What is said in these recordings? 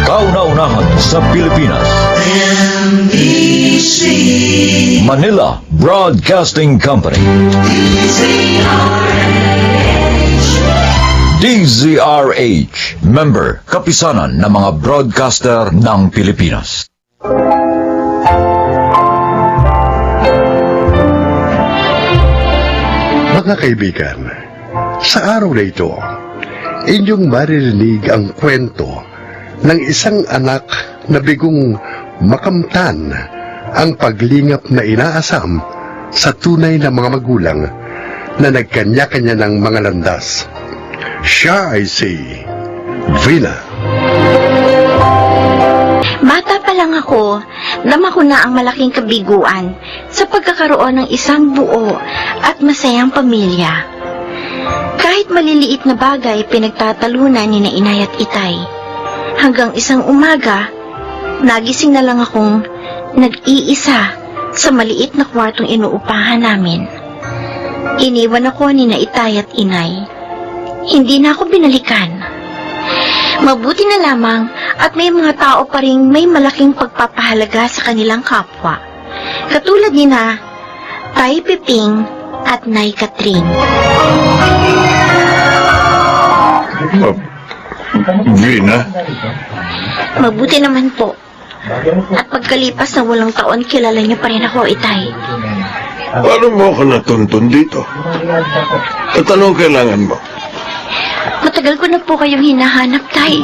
Kauna-unahan sa Pilipinas. NBC Manila Broadcasting Company. DZRH, member kapisanan ng mga broadcaster ng Pilipinas. Mga kaibigan, sa araw na ito, inyong maririnig ang kwento ng isang anak na bigong makamtan ang paglingap na inaasam sa tunay na mga magulang na nagkanya-kanya ng mga landas. Siya ay si Vina. Bata pa lang ako, dama ko na ang malaking kabiguan sa pagkakaroon ng isang buo at masayang pamilya. Kahit maliliit na bagay pinagtatalunan ni na Inay at Itay. Hanggang isang umaga, nagising na lang akong nag-iisa sa maliit na kwartong inuupahan namin. Iniwan ako ni na Itay at Inay. Hindi na ako binalikan. Mabuti na lamang at may mga tao pa ring may malaking pagpapahalaga sa kanilang kapwa. Katulad ni na Tay Piping at Nay Catherine. Vina? Mabuti naman po. At pagkalipas na walang taon, kilala niyo pa rin ako, Itay. Paano mo ako natuntun dito? At anong kailangan mo? Matagal ko na po kayong hinahanap, Tay.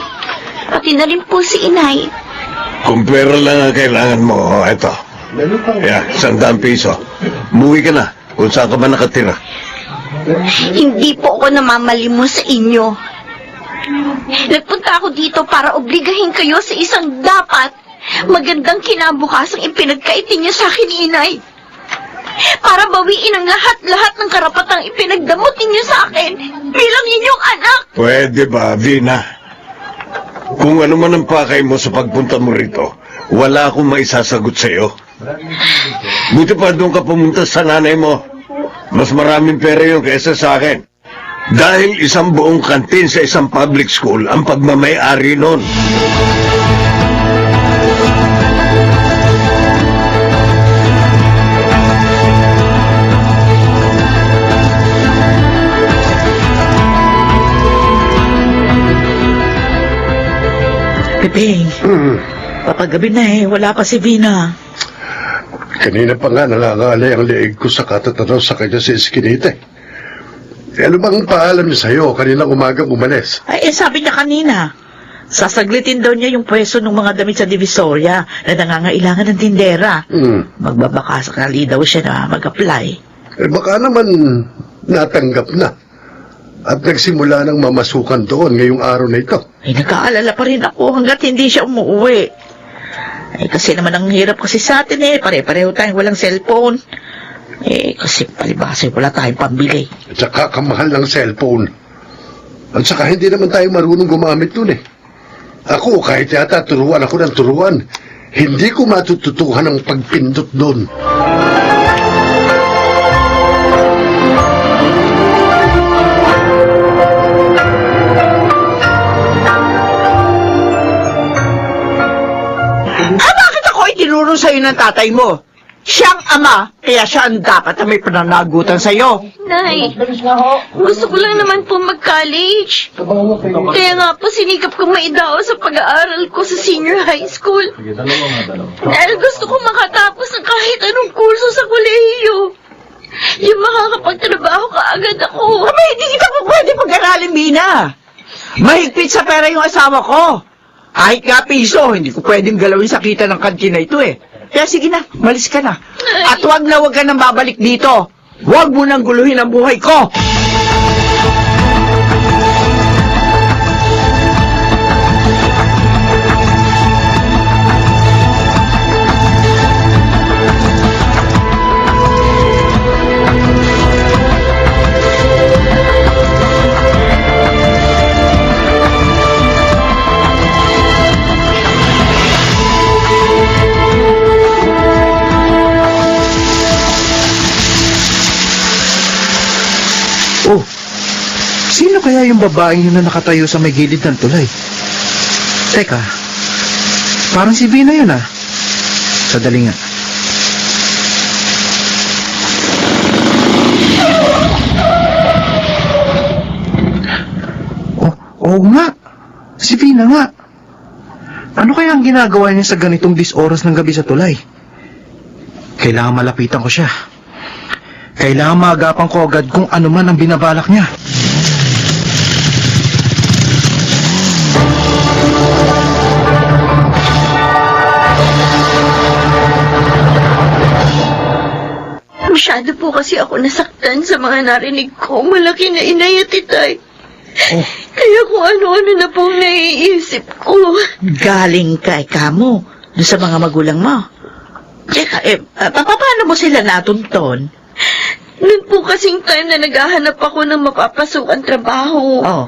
Pati na rin po si Inay. Kung pera lang ang kailangan mo, eto. 100 piso. Umuwi ka na kung saan ka ba nakatira. Hindi po ako namamalimos sa inyo. Nagpunta ako dito para obligahin kayo sa isang dapat magandang kinabukasang ipinagkaitin niyo sa akin ni Inay. Para bawiin ang lahat-lahat ng karapatang ipinagdamot ninyo sa akin bilang inyong anak. Pwede ba, Vina? Kung ano man ang pakay mo sa pagpunta mo rito, wala akong maisasagot sa iyo. Buti pa doon ka pumunta sa nanay mo. Mas maraming pera yun kaysa sa akin. Dahil isang buong kantin sa isang public school ang pagmamay-ari nun. Piping, papagabi na wala pa si Vina. Kanina pa nga nangangalay ang leeg ko sa katatanaw sa kanya si Eskinita. Ano bang paalam niya sa'yo kaninang umagang umalis? Sabi niya kanina, sasaglitin daw niya yung pwesto ng mga damit sa Divisoria na nangangailangan ng tindera. Magbabaka sakali daw siya na mag-apply. Baka naman natanggap na. At nagsimula ng mamasukan doon ngayong araw na ito. Nagkaalala pa rin ako hanggat hindi siya umuwi. Kasi naman ang hirap kasi sa atin pare-pareho tayong walang cellphone. Kasi palibasa wala tayong pambili. At saka kamahal ng cellphone. At saka hindi naman tayo marunong gumamit nun Ako, kahit yata turuan ako ng turuan, hindi ko matututuhan ang pagpindot doon. Bakit ako itinuro sa'yo ng tatay mo? Siyang ama, kaya siya ang dapat na may pananagutan sa'yo. Nay, gusto ko lang naman po mag-college. Kaya nga po sinikap kong maidaos sa pag-aaral ko sa senior high school. Dahil gusto ko makatapos ng kahit anong kurso sa kolehiyo. Yung makakapagtrabaho kaagad ako. Kami, hindi kita po pwede pag-aralin, Bina. Mahigpit sa pera yung asawa ko. Kahit nga piso, hindi ko pwedeng galawin sa kita ng kantina ito Kaya sige na, malis ka na. At wag ka nang babalik dito. Huwag mo nang guluhin ang buhay ko. Sino kaya yung babaeng yun na nakatayo sa may gilid ng tulay? Teka, parang si Vina yun ah. Sadali nga. Oo nga, si Vina nga. Ano kaya ang ginagawa niya sa ganitong oras ng gabi sa tulay? Kailangan malapitan ko siya. Kailangan maagapan ko agad kung ano man ang binabalak niya. Masyado po kasi ako nasaktan sa mga narinig ko. Malaki na inay at itay. Oh. Kaya kung ano-ano na pong naiisip ko. Galing kay kamo doon sa mga magulang mo. Teka, paano mo sila natunton? Noon po kasing time na naghahanap ako ng mapapasukan trabaho. Oh.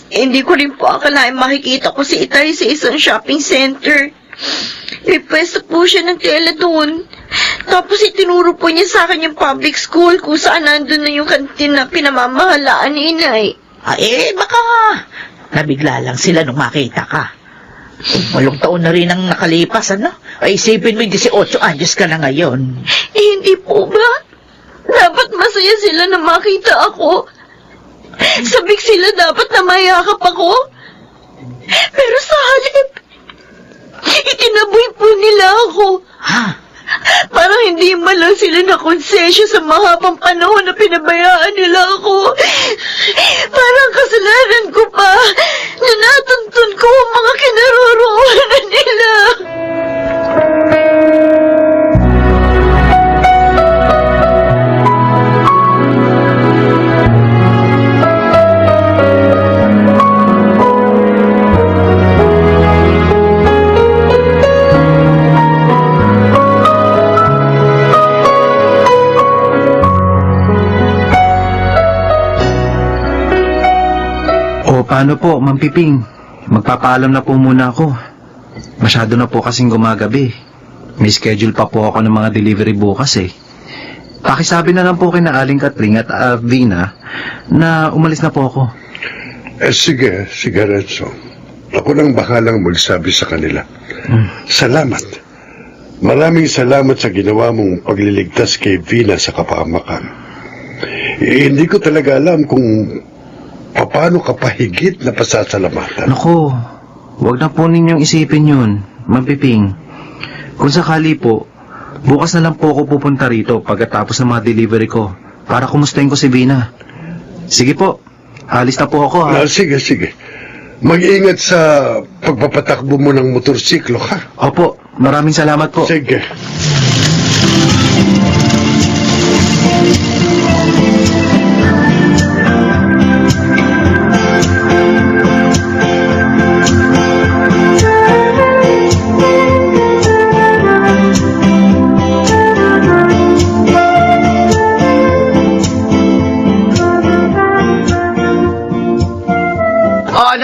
Hindi ko rin po akalain makikita ko si Itay sa isang shopping center. May pwesto po siya ng tela doon. Tapos itinuro po niya sa akin yung public school kung saan nandun na yung kantin na pinamamahalaan ni Inay. Baka nabigla lang sila nung makita ka. 8 taon na rin ang nakalipas, ano? Isipin mo, 18 anyos ka na ngayon. Hindi po ba? Dapat masaya sila na makita ako. Sabik sila dapat na mayakap ako. Pero sa halip, itinaboy po nila ako. Ha? Parang hindi man lang sila nakonsensya sa mahabang panahon na pinabayaan nila ako. Parang kasalanan ko pa na natuntun ko ang mga kinaroroonan nila. Paano po, Ma'am Piping? Magpapaalam na po muna ako. Masyado na po kasing gumagabi. May schedule pa po ako ng mga delivery bukas eh. Pakisabi na lang po kina Aling Katring at Vina na umalis na po ako. Sige, Renzo. Ako nang bahalang magsabi sa kanila. Salamat. Maraming salamat sa ginawa mong pagliligtas kay Vina sa kapahamakan. Hindi ko talaga alam kung paano ka pahigit na pasasalamatan. Naku, wag na po ninyong isipin yun, Ma'am Piping. Kung sakali po, bukas na lang po ako pupunta rito pagkatapos ng mga delivery ko para kumustahin ko si Vina. Sige po, alis na po ako ha. Sige. Mag-ingat sa pagpapatakbo mo ng motorsiklo, ha? Opo, maraming salamat po. Sige.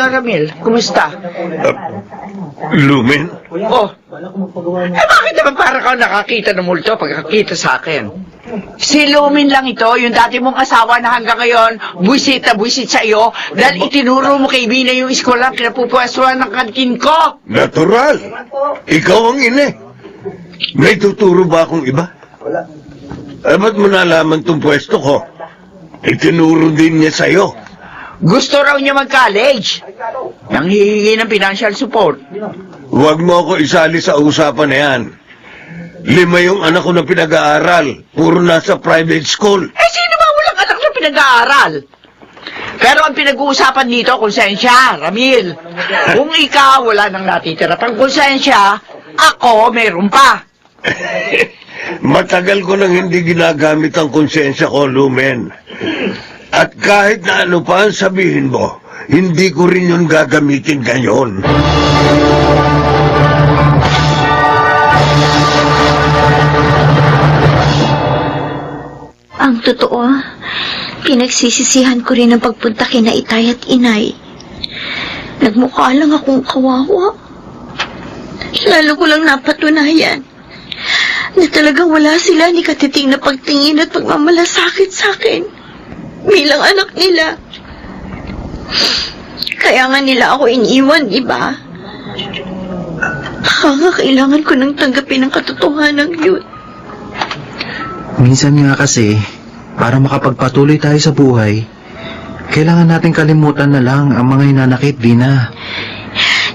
Ramil, kumusta? Lumen? Oh, bakit naman para ka nakakita ng multo pagkakita sa akin? Si Lumin lang ito, yung dati mong asawa na hanggang ngayon, buwisit sa iyo, dahil itinuro mo kay Vina yung eskwela kinapupwestuhan ng kantin ko. Natural. Ikaw ang ine. May tuturo ba akong iba? Wala. Ba't mo nalaman tong pwesto ko? Itinuro din niya sa'yo. Gusto raw niya mag-college. Nang hihingi ng financial support. Huwag mo ako isali sa usapan na yan. 5 yung anak ko na pinag-aaral. Puro nasa private school. Sino ba walang anak na pinag-aaral? Pero ang pinag-uusapan dito, konsensya, Ramil. Kung ikaw wala nang natitira pang konsensya, ako meron pa. Matagal ko nang hindi ginagamit ang konsensya ko, Lumen. At kahit na ano pa ang sabihin mo, hindi ko rin yun gagamitin ngayon. Ang totoo, pinagsisisihan ko rin ang pagpunta kina Itay at Inay. Nagmukha lang akong kawawa. Lalo ko lang napatunayan na talagang wala sila ni katiting na pagtingin at pagmamalasakit sa akin bilang anak nila. Kaya nga nila ako iniwan, di ba? Kailangan ko nang tanggapin ang katotohanan yun. Minsan nga kasi, para makapagpatuloy tayo sa buhay, kailangan natin kalimutan na lang ang mga hinanakit, Vina.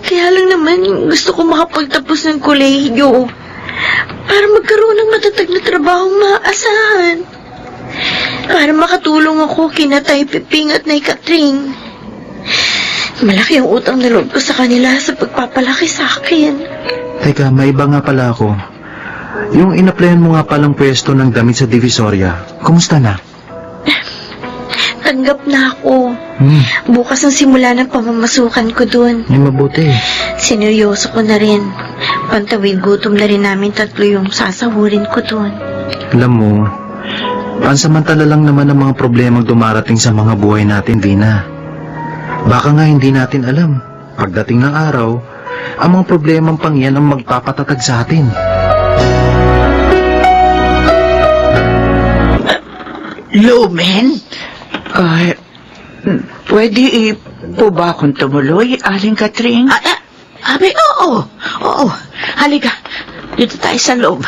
Kaya lang naman, gusto ko makapagtapos ng kolehiyo para magkaroon ng matatag na trabahong maaasahan. Para makatulong ako kina Tay Piping at Nay Catring. Malaki ang utang na loob ko sa kanila sa pagpapalaki sa akin. Teka, may iba nga pala ako. Yung inaplayan mo nga palang pwesto ng damit sa Divisoria, kumusta na? Tanggap na ako. Bukas ang simula ng pamamasukan ko dun. May mabuti. Sineryoso ko na rin. Pantawid gutom na rin namin tatlo yung sasahurin ko dun. Alam mo, pansamantala lang naman ang mga problemang dumarating sa mga buhay natin, Vina. Baka nga hindi natin alam. Pagdating ng araw, ang mga problemang pang yan ang magpapatatag sa atin. Lumen? Pwede po ba akong tumuloy, Aling Catring? Abi, oo. Oo. Halika. Dito tayo sa loob.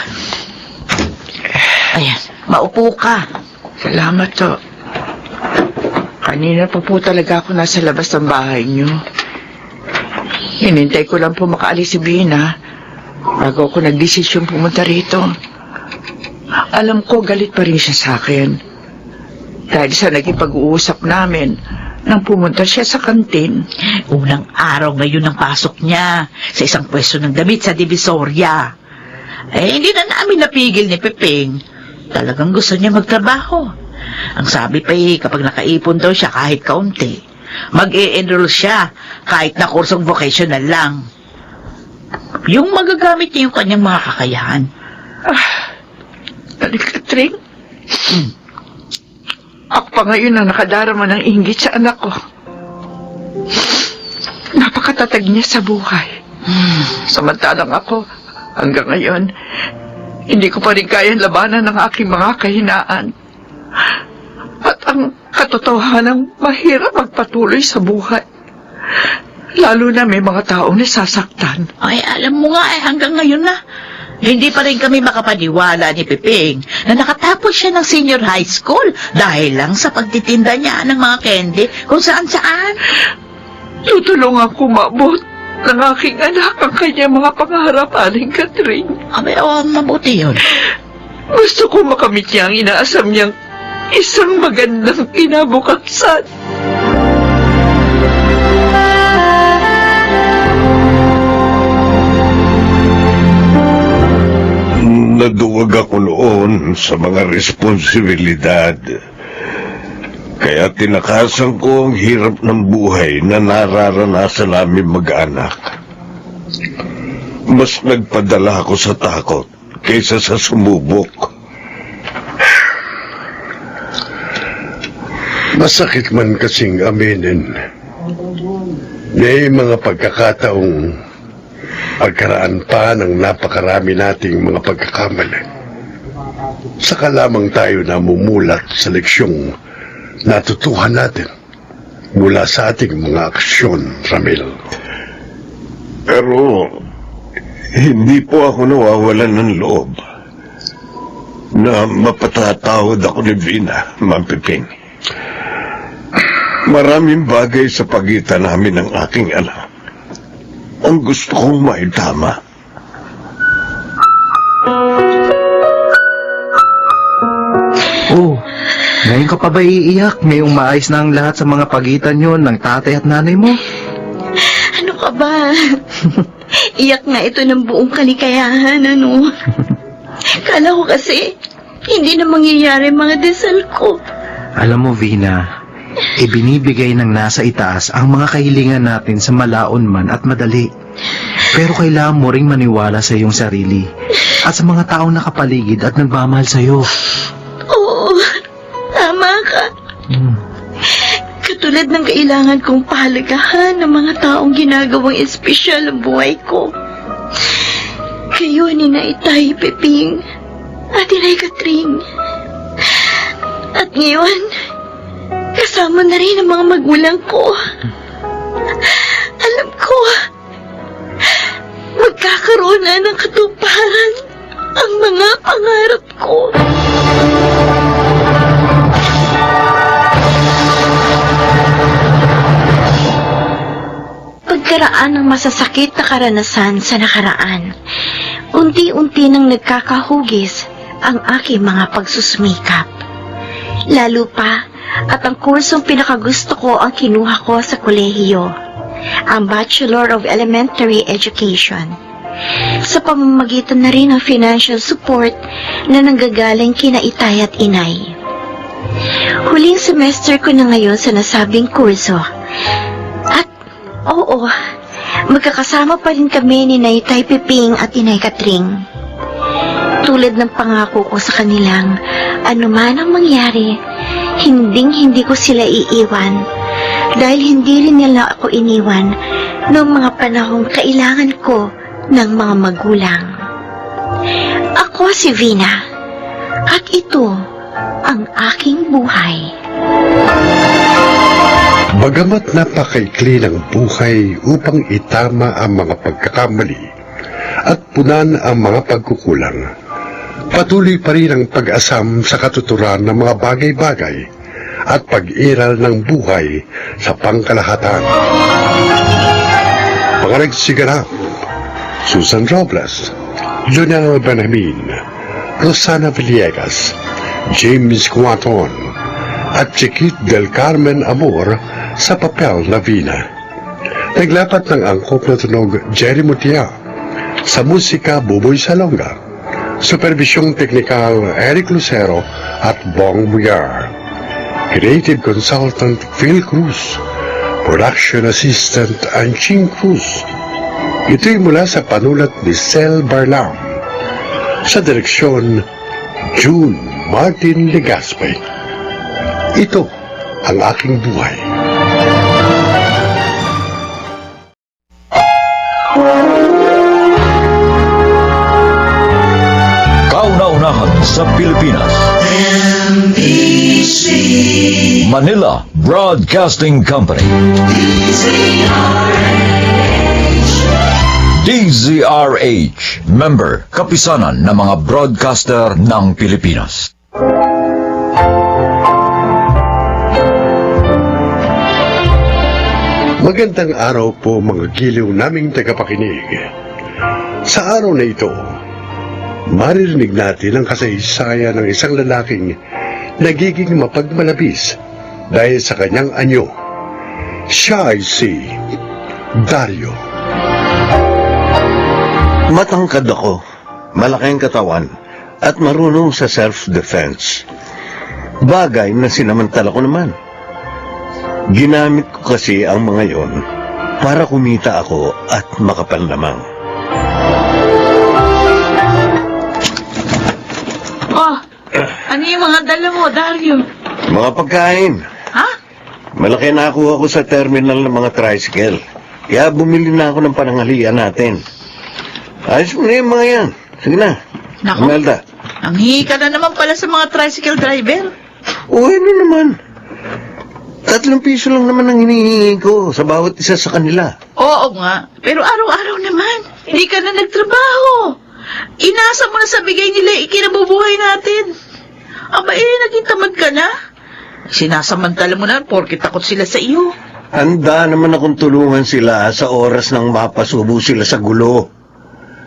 Ayan, maupo ka. Salamat to. Kanina pa po talaga ako nasa labas ng bahay niyo. Hinintay ko lang po makaalis si Bina bago ako nagdesisyon pumunta rito. Alam ko galit pa rin siya sa akin. Dahil sa naging pag-uusap namin nang pumunta siya sa kantin. Unang araw ngayon ng pasok niya sa isang pwesto ng damit sa Divisoria. Hindi na namin napigil ni Pepeng. Talagang gusto niya magtrabaho. Ang sabi pa kapag nakaipon daw siya kahit kaunti, mag-e-enroll siya kahit na kursong vocational lang. Yung magagamit niya yung kanyang mga kakayahan. Aling Catring? Ako pa ngayon ang nakadarama ng inggit sa anak ko. Napakatatag niya sa buhay. Samantalang ako, hanggang ngayon, hindi ko pa rin kayang labanan ng aking mga kahinaan. At ang katotohanan, mahirap magpatuloy sa buhay. Lalo na may mga taong nasasaktan. Ay, alam mo nga hanggang ngayon na. Hindi pa rin kami makapaniwala ni Pepeng na nakatapos siya ng senior high school dahil lang sa pagtitinda niya ng mga candy kung saan-saan. Tutulungan ko maabot ng aking anak ang kanyang mga pangarap, Aling Catring. Abay, mabuti yun. Gusto ko makamit niya ang inaasam niyang isang magandang kinabukasan. Naduwag ako noon sa mga responsibilidad. Kaya tinakasan ko ang hirap ng buhay na nararanasan namin mag-anak. Mas nagpadala ako sa takot kaysa sa sumubok. Masakit man kasing aminin. May mga pagkakataong pagkaraan pa ng napakarami nating mga pagkakamali. Saka lamang tayo namumulat sa leksyong natutuhan natin mula sa ating mga aksyon, Ramil. Pero hindi po ako nawawalan ng loob na mapatatawad ako ni Vina, Ma'am Piping. Maraming bagay sa pagitan namin ng aking anak ang gusto kong maitama. Oh, ngayon ka pa ba iiyak? Ngayong maayos na ang lahat sa mga pagitan yun ng tatay at nanay mo? Ano ka ba? Iyak nga ito ng buong kalikayahan, ano? Kala ko kasi, hindi na mangyayari mga dasal ko. Alam mo, Vina, ibinibigay ng nasa itaas ang mga kahilingan natin sa malaon man at madali. Pero kailangan mo ring maniwala sa iyong sarili at sa mga taong nakapaligid at nagmamahal sa iyo. Oo, tama ka. Katulad ng kailangan kong pahalagahan ng mga taong ginagawang espesyal ang buhay ko. Kayo ni Naitay Peping at Inay Catring. At ngayon, kasama kasama na rin ang mga magulang ko. Alam ko, magkakaroon na ng katuparan ang mga pangarap ko. Pagkaraan ng masasakit na karanasan sa nakaraan, unti-unti nang nagkakahugis ang aking mga pagsusumikap. Lalo pa, at ang kursong pinakagusto ko ang kinuha ko sa kolehiyo, ang Bachelor of Elementary Education. Sa pamamagitan na rin ng financial support na nanggagaling kina itay at inay. Huling semester ko na ngayon sa nasabing kurso. At oo, magkakasama pa rin kami ni Itay Piping at Inay Katring. Tulad ng pangako ko sa kanilang, anuman ang mangyari, hindi ko sila iiwan dahil hindi rin nila ako iniwan noong mga panahong kailangan ko ng mga magulang. Ako si Vina at ito ang aking buhay. Bagamat napakaikli ng buhay upang itama ang mga pagkakamali at punan ang mga pagkukulang, patuloy pa rin ang pag-asam sa katuturan ng mga bagay-bagay at pag-iral ng buhay sa pangkalahatan. Mga nagsiganap, Susan Robles, Lionel Benjamin, Rosana Villegas, James Cuaton, at Chiquit del Carmen Amor sa papel na Vina. Naglapat ng angkop na tunog Jerry Mutia, sa musika Buboy Salonga, supervisyong teknikal Eric Lucero at Bong Buyar, creative consultant Phil Cruz, production assistant Anching Cruz. Ito'y mula sa panulat ni Sel Barlam, sa direksyon June Martin Legaspi. Ito ang aking buhay. Kauna-unahan sa Pilipinas. Manila Broadcasting Company. DZRH, member, kapisanan ng mga broadcaster ng Pilipinas. Magandang araw po mga giliw naming tagapakinig. Sa araw na ito, maririnig natin ang kasaysayan ng isang lalaking nagiging mapagmalabis dahil sa kanyang anyo. Siya ay si Dario. Matangkad ako, malaking katawan, at marunong sa self-defense. Bagay na sinamantala ko naman. Ginamit ko kasi ang mga yon para kumita ako at makapanlamang. Oh, ano yung mga dala mo, Dario? Mga pagkain. Ha? Malaki na ako sa terminal ng mga tricycle. Kaya bumili na ako ng pananghalian natin. Ayos mo na yung mga yan. Sige na. Naku. Imelda. Ang hihi ka na naman pala sa mga tricycle driver. O ano naman. 3 piso lang naman ang hinihingi ko sa bawat isa sa kanila. Oo nga, pero araw-araw naman. Hindi ka na nagtrabaho. Inasa mo na sa bigay nila ikinabubuhay natin. Aba naging tamad ka na. Sinasamantala mo na porke takot sila sa iyo. Handa naman akong tulungan sila sa oras ng mapasubo sila sa gulo.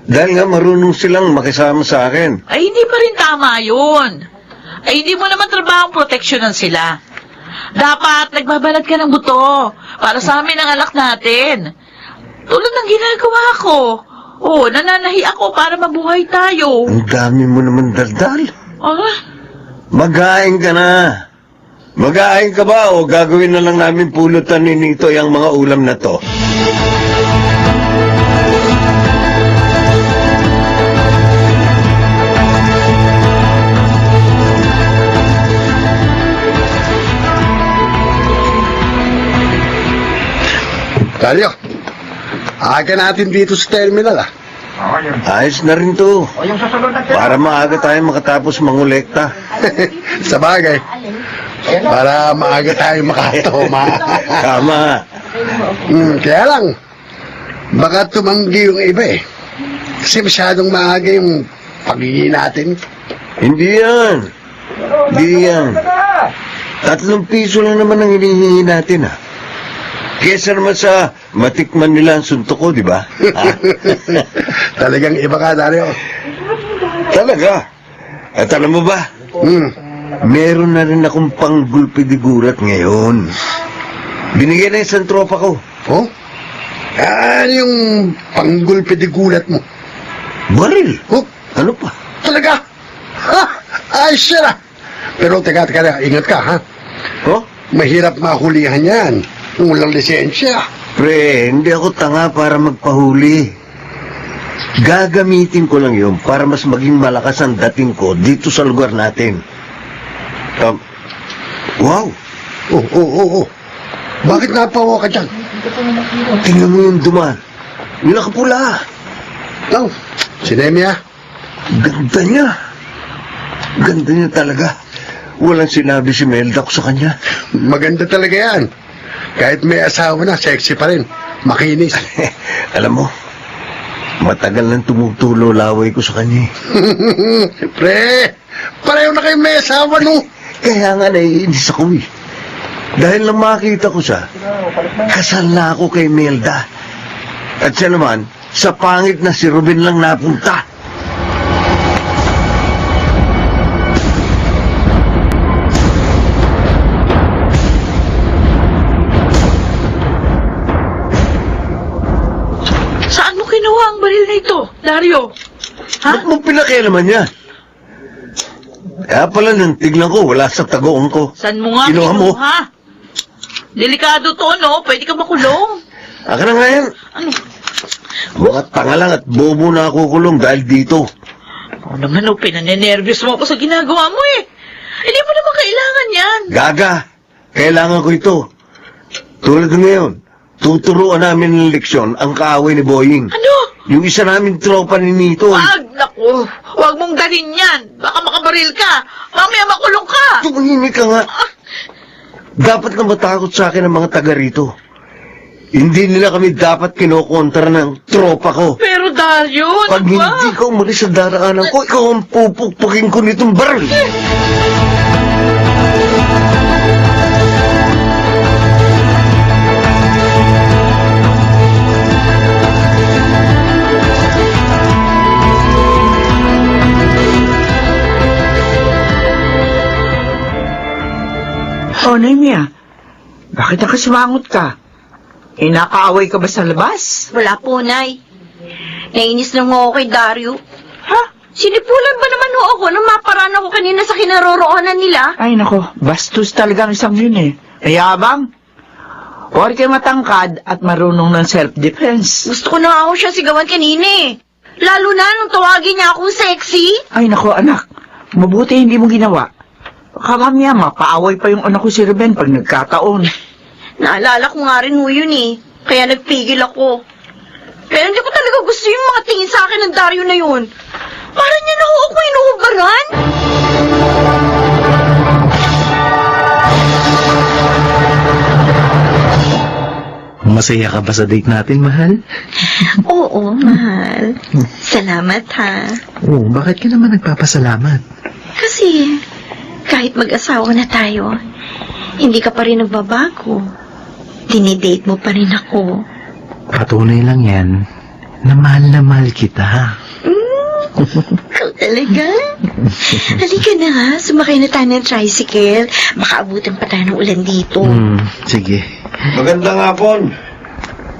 Dahil nga marunong silang makisama sa akin. Ay, hindi pa rin tama yun. Ay, hindi mo naman trabahong proteksyonan sila. Dapat nagbabalad ka ng buto para sa amin ang anak natin. Tulad ng ginagawa ko. Oo, nananahi ako para mabuhay tayo. Ang dami mo naman daldal. Ah, Mag-aing ka na. Mag-aing ka ba o gagawin na lang namin pulutan ni Nito yung mga ulam na to? Dario, aga natin dito sa terminal ah. Ayos na rin to. Para maaga tayo makatapos mangolekta. Sa bagay, Para maaga tayo makatoma. Tama. Kaya lang, baka tumanggi yung iba eh. Kasi masyadong maaga yung pagiging natin. Hindi yan. Hindi yan. 3 piso lang naman ang hinihingi natin, ha? Kesa naman sa matikman nila ang suntok ko, di ba? Ha? Talagang iba ka, Dario. Talaga. At alam mo ba, meron na rin akong panggulpidigurat ngayon. Binigyan na isang tropa ko. Oh? Ano yung panggulpidigulat mo? Baril. Oh, Ano pa? talaga? Ha? Ay, siya na. Pero teka, ingat ka, ha? Oh? Mahirap mahulihan yan. Kung walang lisensya. Pre, hindi ako tanga para magpahuli. Gagamitin ko lang yun para mas maging malakas ang dating ko dito sa lugar natin. Wow! Oh. Bakit napawa ka dyan? Tingnan mo yung duman. Yung nakapula. Oh, si Nemia. Ganda niya. Ganda niya talaga. Walang sinabi si Melda ko sa kanya. Maganda talaga yan. Kahit may asawa na, sexy pa rin. Makinis. Alam mo, matagal nang tumutulo laway ko sa kanya. Pre, pareho na kayo may asawa, no? Kaya nga naiinis ako eh. Dahil lang makita ko siya, kasal na ako kay Melda. At siya naman, sa pangit na si Ruben lang napunta. Saan mo kinuha ang baril na ito, Dario? Ha? Ba't mo pinakialaman yan? Kaya pala nang tignan ko, wala sa tagoong ko. Saan mo nga Kinuha mo? kinuha? Delikado to, no? Pwede ka makulong. Aka na nga yan. Ano? Mga tanga lang at bobo na ako kulong dahil dito. Oo naman, oh, pinanenervyos mo ako sa ginagawa mo eh. Hindi mo naman kailangan yan. Gaga, kailangan ko ito. Tulad ngayon, tuturuan namin ng leksyon ang kaaway ni Boying. Ano? Yung isa namin tropa ni Nito. Wag, naku. Wag mong dalhin yan. Baka makabaril ka. Mamaya makulong ka. Tumahimik ka nga. Dapat na matakot sa akin ang mga taga rito. Hindi nila kami dapat kinokontra ng tropa ko. Pero Dario, Pag ano ba? hindi ka umalis sa daraanan ko, ikaw ang pupukpukin ko nitong baril. Oh, Nemia, bakit nakasimangot ka? Nakaaway ka ba sa labas? Wala po, Nay. Nainis lang ako kay Dario. Ha? Sinipulan ba naman ho ako nang maparaan ako kanina sa kinaroroonan nila? Ay, nako, bastos talaga ang isang yun eh. Ayabang. Huwag kayo matangkad at marunong ng self-defense. Gusto ko na ako siya sigawan kanina eh. Lalo na nung tawagin niya akong sexy. Ay, nako, anak. Mabuti hindi mo ginawa. Baka mamaya mapaaway pa yung anak ko si Ruben pag nagkataon. Naalala ko nga rin ho yun eh. Kaya nagpigil ako. Pero hindi ko talaga gusto yung mga tingin sa akin ng Dario na yun. Parang niya na ho ako inuubaran. Masaya ka ba sa date natin, mahal? Oo, mahal. Salamat ha. Oo, bakit ka naman nagpapasalamat? Kasi kahit mag-asawa na tayo, hindi ka pa rin nagbabago. Dinidate mo pa rin ako. Patunay lang yan na mahal kita. Ikaw talaga? Halika na ha, sumakay na tayo ng tricycle. Baka abutan pa tayo ng ulan dito. Sige. Magandang hapon.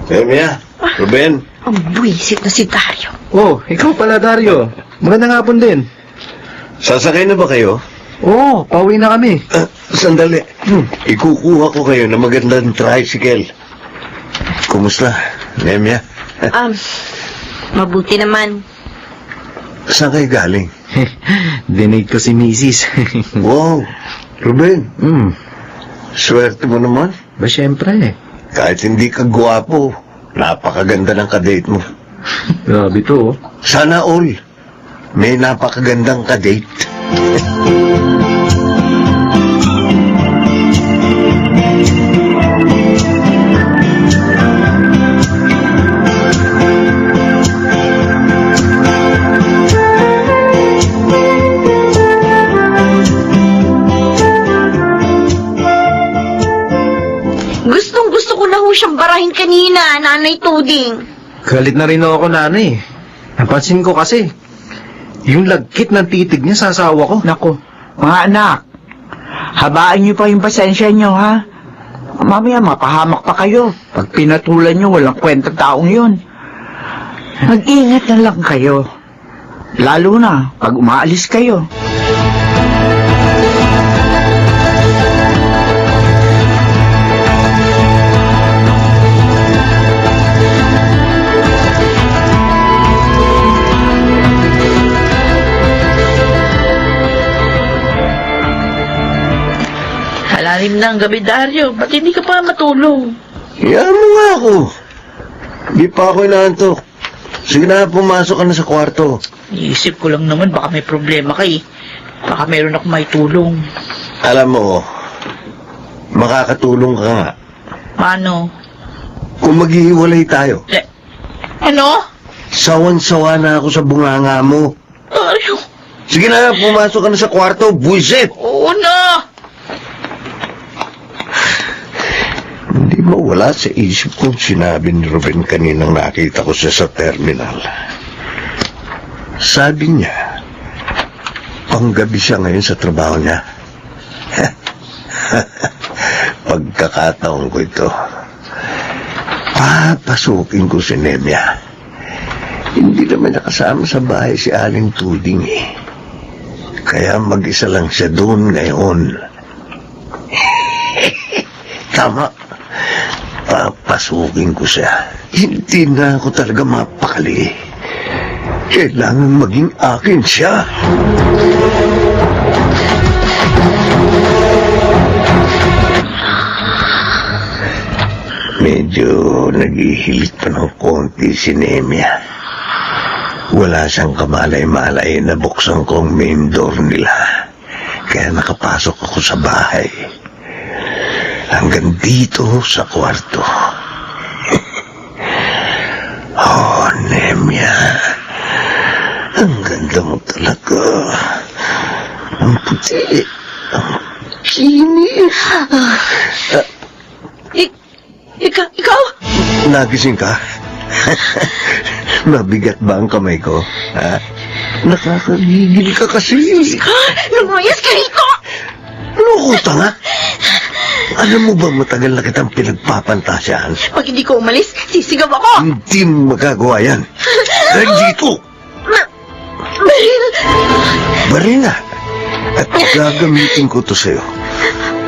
Mia, Ruben. Ang buwisit na si Dario. Oh, ikaw pala, Dario. Magandang hapon din. Sasakay na ba kayo? Oo, pauwi na kami. Sandali. Ikukuha ko kayo ng magandang tricycle. Kumusta, Nemia? Mabuti naman. Saan kayo galing? Dinig ko si Mrs. Wow, Ruben, swerte mo naman. Ba, syempre. Kahit hindi ka gwapo, napakaganda ng kadate mo. Grabe to, oh. Sana all, may napakagandang kadate. Gustong gusto ko na ho siyang barahin kanina, Nanay Tuding. Galit na rin ako, nanay. Napansin ko kasi, yung lagkit ng titig niya sa asawa ko. Naku, mga anak, habaan niyo pa yung pasensya niyo, ha? Mamaya mapahamak pa kayo. Pag pinatulan niyo, walang kwentang taong yun. Mag-ingat na lang kayo. Lalo na pag umaalis kayo. Malalim na ang gabi, Dario. Ba't hindi ka pa matulog? Yan mo nga ako. Di pa ako inaantok. Sige na, pumasok ka na sa kwarto. Iisip ko lang naman, baka may problema kay. Baka meron ako may tulong. Alam mo, makakatulong ka nga. Paano? Kung maghihiwalay tayo, Ano? sawan-sawa na ako sa bunganga mo. Dario, Sige na, pumasok ka na sa kwarto, buisit! oo na! Hindi mawala sa isip kong sinabi ni Ruben kaninang nakita ko siya sa terminal. Sabi niya, panggabi siya ngayon sa trabaho niya. Pagkakataon ko ito, papasukin ko si Nemia. Hindi naman nakasama sa bahay si Aling Tuding eh. Kaya mag-isa lang siya doon ngayon. Tama. Papasukin ko siya. Hindi na ako talaga mapakali. Kailangan maging akin siya. Medyo naghihilit pa ng konti si Nemia. Wala siyang kamalay-malay na buksan ko ang main door nila. Kaya nakapasok ako sa bahay. Hanggang dito sa kwarto. Oh, Nemia. Ang ganda mo talaga. Ang puti. Ang kinis. Ikaw? Nagising ka? Mabigat ba ang kamay ko? Ha? Nakakagigil ka kasi. Lumayas ka rito! Loko, tanga. Alam mo ba matagal na kitang pinagpapantasyahan? Pag hindi ko umalis, sisigaw ako! Hindi mo magagawa yan. Dahil dito. Baril na. At gagamitin ko to sa'yo.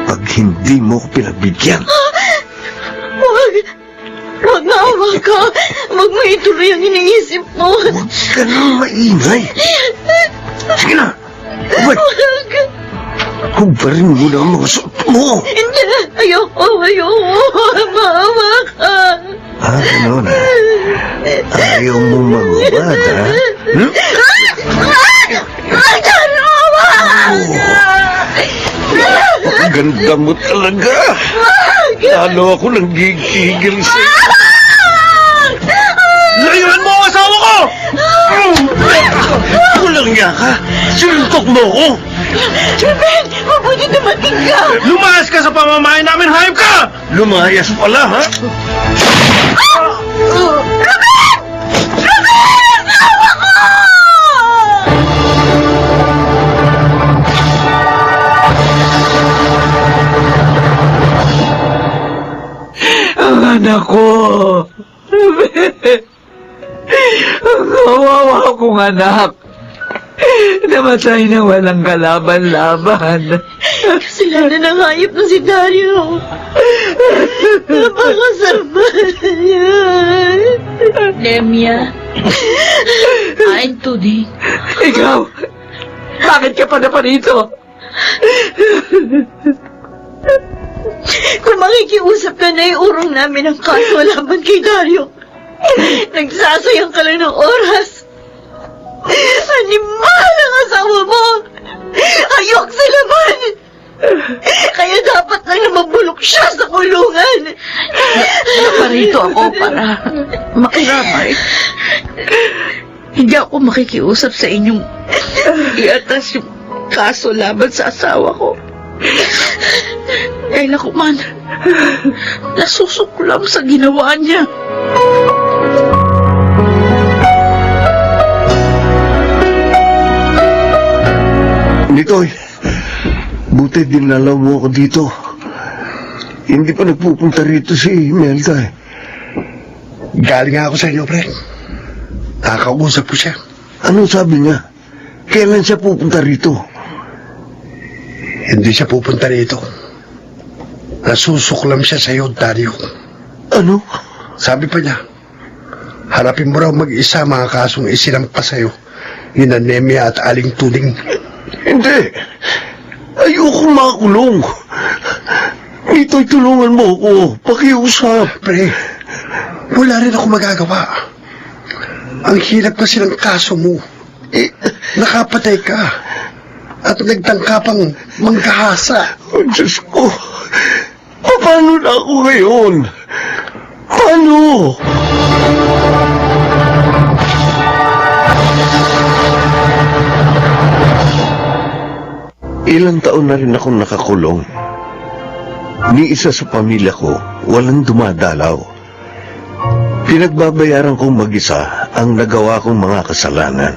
Pag hindi mo ko pinagbigyan. Huwag na awa ka! Huwag mo ituloy ang iniisip mo! Huwag ka nang maingay. Sige na. Huwag. Hubarin mo na ang mga suot mo. Hindi! Ayoko! Maawa ka! Ano na? Ayaw mo magubad, ha? Hmm? Maawa ka! Ang ganda mo talaga. Lalo ako nang gigigil sa'yo. Layuan mo ang asawa ko! Kulang niya ka. Sinuntok mo ko. Ruben! Mabuti dumating ka! Lumayas ka sa pamamahay namin, hayop ka! Lumayas pala, ha? Ang anak ko! Ang kawawa kong anak! Namatay na walang kalaban-laban. Kasalanan ng hayop na si Dario. Napakasama niya. Nemia. Aling Tuding. Ikaw! Bakit ka pa na pa rito? Kung makikiusap ka na, iurong namin ang kaso laban kay Dario. Nagsasayang ka lang ng oras. Animal ang asawa mo! Ayok sa laman! Kaya dapat lang na mabulok siya sa kulungan! Naparito ako para makiramay. Hindi ako makikiusap sa inyong iatas yung kaso laban sa asawa ko. Dahil ako man, Nasusuklam sa ginawa niya. Nitoy, buti dinalaw mo ako dito. Hindi pa nagpupunta rito si Imelda eh. Galing nga ako sa inyo, pre. Nakakausap ko siya. Anong sabi niya? Kailan siya pupunta rito? Hindi siya pupunta rito. Nasusuklam siya sa'yo, Dario. Ano? Sabi pa niya, harapin mo raw mag-isa mga kasong isinampas sa'yo ni Nemia at Aling Tuling. Hindi. Ayoko makulong. Nito'y tulungan mo ako. Pakiusap. Pre, wala rin ako magagawa. Ang hirap kasi ng kaso mo. Nakapatay ka. At nagtangka pang manggahasa. Oh, Diyos ko. Paano na ako ngayon? Paano? Ilang taon na rin akong nakakulong. Ni isa sa pamilya ko, walang dumadalaw. Pinagbabayaran kong mag-isa ang nagawa kong mga kasalanan.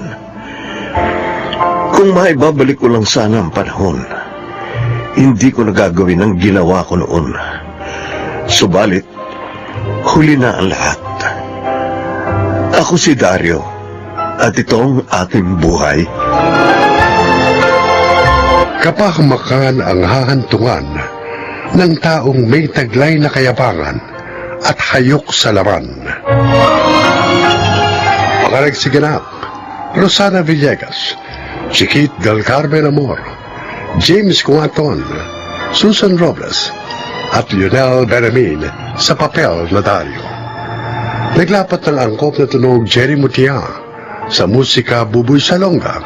Kung maibabalik ko lang sana ang panahon, hindi ko nagagawin ang ginawa ko noon. Subalit, huli na ang lahat. Ako si Dario, at ito ang aking buhay. Kapahamakan ang hahantungan ng taong may taglay na kayabangan at hayok sa laman. Mga nagsiganap, Rosana Villegas, Chiquit del Carmen Amor, James Cuaton, Susan Robles, at Lionel Beramin sa papel na Dario. Naglapat ng angkop na tunog Jerry Mutia, sa musika Buboy Salonga,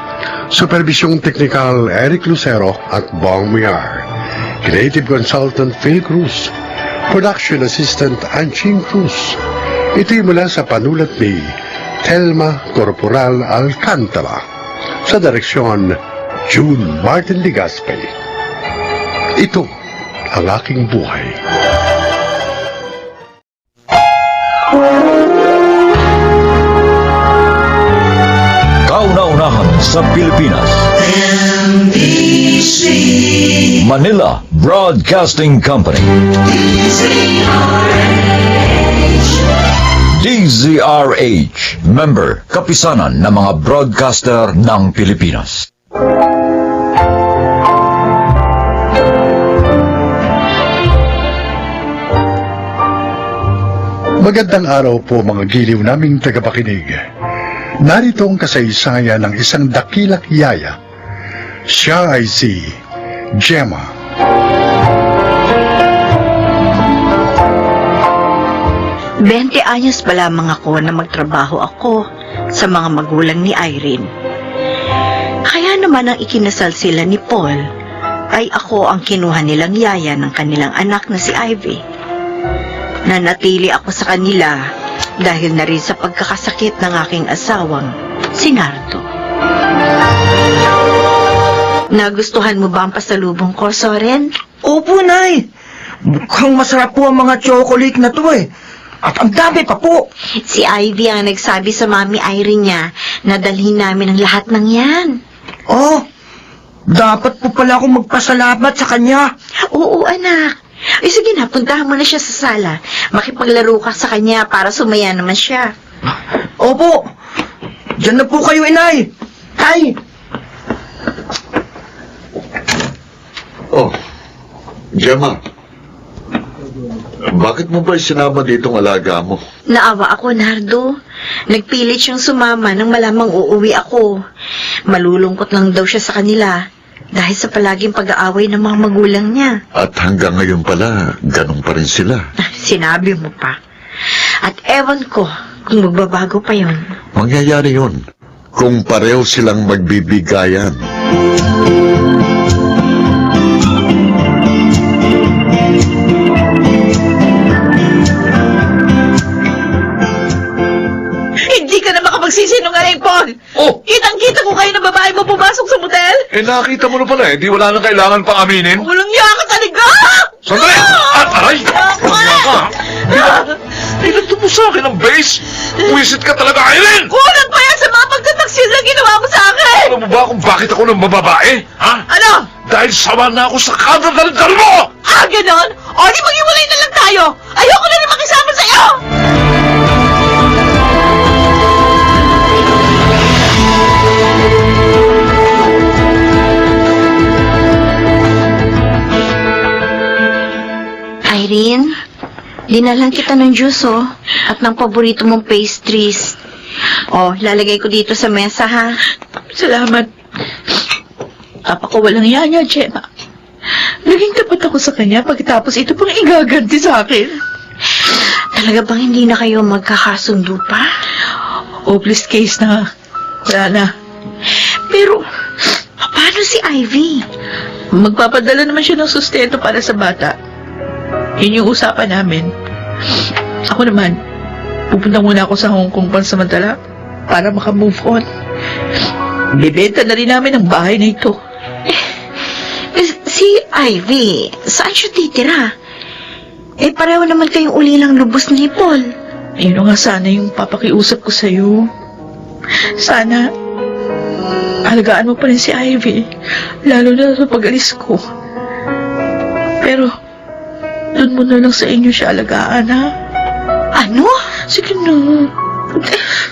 supervisyong teknikal Eric Lucero at Bong Miar, creative consultant Phil Cruz, production assistant Anching Cruz. Ito'y mula sa panulat ni Telma Corporal Alcantara, sa direksyon June Martin Ligaspe. Ito ang aking buhay. Kauna-unahan sa Pilipinas. Manila Broadcasting Company. DZRH, member, kapisanan ng mga broadcaster ng Pilipinas. Magandang araw po mga giliw naming tagapakinig. Narito ang kasaysayan ng isang dakilak yaya. Siya ay si Gemma. Bente anyos pa lamang ako na magtrabaho ako sa mga magulang ni Irene. Kaya naman ang ikinasal sila ni Paul, ay ako ang kinuha nilang yaya ng kanilang anak na si Ivy. Nanatili ako sa kanila dahil na rin sa pagkakasakit ng aking asawang, si Nardo. Nagustuhan mo ba ang pasalubong ko, Soren? Opo, Nay. Mukhang masarap po ang mga chocolate na to eh. At ang dami pa po. Si Ivy ang nagsabi sa Mami Irene niya na dalhin namin ang lahat ng yan. Oh, dapat po pala akong magpasalamat sa kanya. Oo, anak. Ay, sige na, puntahan mo na siya sa sala. Makipaglaro ka sa kanya para sumaya naman siya. Opo. Diyan na po kayo, Inay. Tay. Oh, Gemma. Bakit mo ba isinama ditong alaga mo? Naawa ako, Nardo. Nagpilit siyang sumama nang malamang uuwi ako. Malulungkot lang daw siya sa kanila dahil sa palaging pag-aaway ng mga magulang niya. At hanggang ngayon pala, ganun pa rin sila. Sinabi mo pa. At ewan ko kung magbabago pa yon. Mangyayari yun kung pareho silang magbibigayan. Hindi ka na makapagsisinungaling, Paul! Oh! Kitang-kita ko kayo na babae mo pumasok sa motel! Eh nakita mo na pala eh, di wala nang kailangan pang aminin. Walang niya ka talaga! Sandali! Aray! Pinagto mo sa akin ang base! Wisit ka talaga, Irene! Kulang pa yan sa mga pagtataksil na ginawa mo sa akin! Alam mo ba kung bakit ako ng mababae? Ha? Ano? Dahil sawa na ako sa kadal-dal mo! Ganon? O di maghiwalay na lang tayo! Ayoko na rin makisama sa'yo! Irene, dinalan kita ng juice, oh, at ng paborito mong pastries. Oh, lalagay ko dito sa mesa, ha? Salamat. Ko walang yaya, Gemma. Naging tapat ako sa kanya pagkatapos ito pang igaganti sa akin. Talaga bang hindi na kayo magkakasundo pa? Hopeless case na. Wala na. Pero, paano si Ivy? Magpapadala naman siya ng sustento para sa bata. Yun yung usapan namin. Ako naman, pupunta muna ako sa Hong Kong pansamantala para makamove on. Bibenta na rin namin ang bahay na ito. Si Ivy, saan siya titira? Pareho naman kayong ulilang lubos ni Paul. Yun nga sana yung papakiusap ko sa'yo. Sana, alagaan mo pa rin si Ivy, lalo na sa pag-alis ko. Pero, doon mo na lang sa inyo siya alagaan, ha? Ano? Sige na.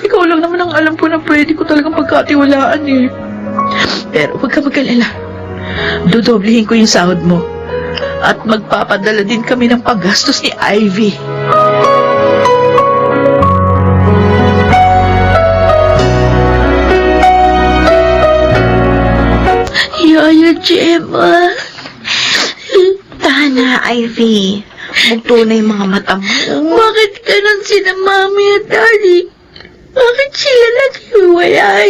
Ikaw lang naman ang alam ko na pwede ko talagang pagkatiwalaan, eh. Pero huwag ka mag-alala. Dodoblihin ko yung sahod mo. At magpapadala din kami ng paggastos ni Ivy. Yaya Gemma. Tana, Ivy. Bugto na yung mga mata mo. Bakit ganun sila Mami at Daddy? Bakit sila naghiwalay?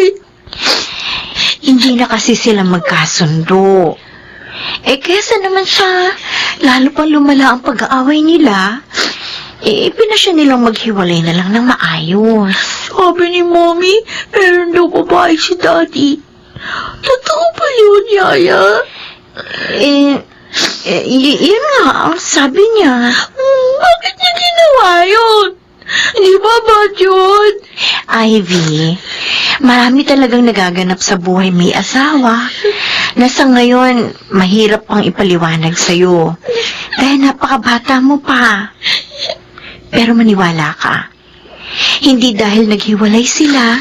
Hindi na kasi sila magkasundo. Kesa naman sa lalo pang lumala ang pag-aaway nila, pinasya nilang maghiwalay na lang ng maayos. Sabi ni Mommy, meron daw babae si Daddy. Totoo ba yun, Yaya? Yun nga ang sabi niya. Bakit niya ginawa yun? Di ba bad yun? Ivy, marami talagang nagaganap sa buhay may asawa na sa ngayon mahirap pang ipaliwanag sa'yo dahil napakabata mo pa. Pero maniwala ka, hindi dahil naghiwalay sila,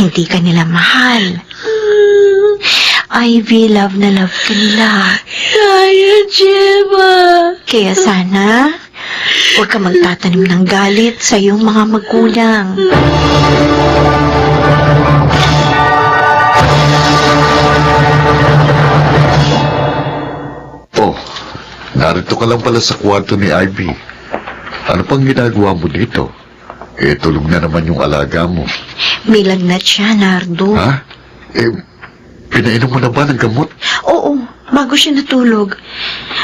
hindi ka nila mahal. Ivy, love na love ka nila. Yaya Gemma. Kaya sana, huwag ka magtatanim ng galit sa iyong mga magulang. Oh, narito ka lang pala sa kwarto ni Ivy. Ano pang ginagawa mo dito? Tulog na naman yung alaga mo. May lagnat siya, Nardo. Ha? Pinainom mo na ba ng gamot? Oo, bago siya natulog.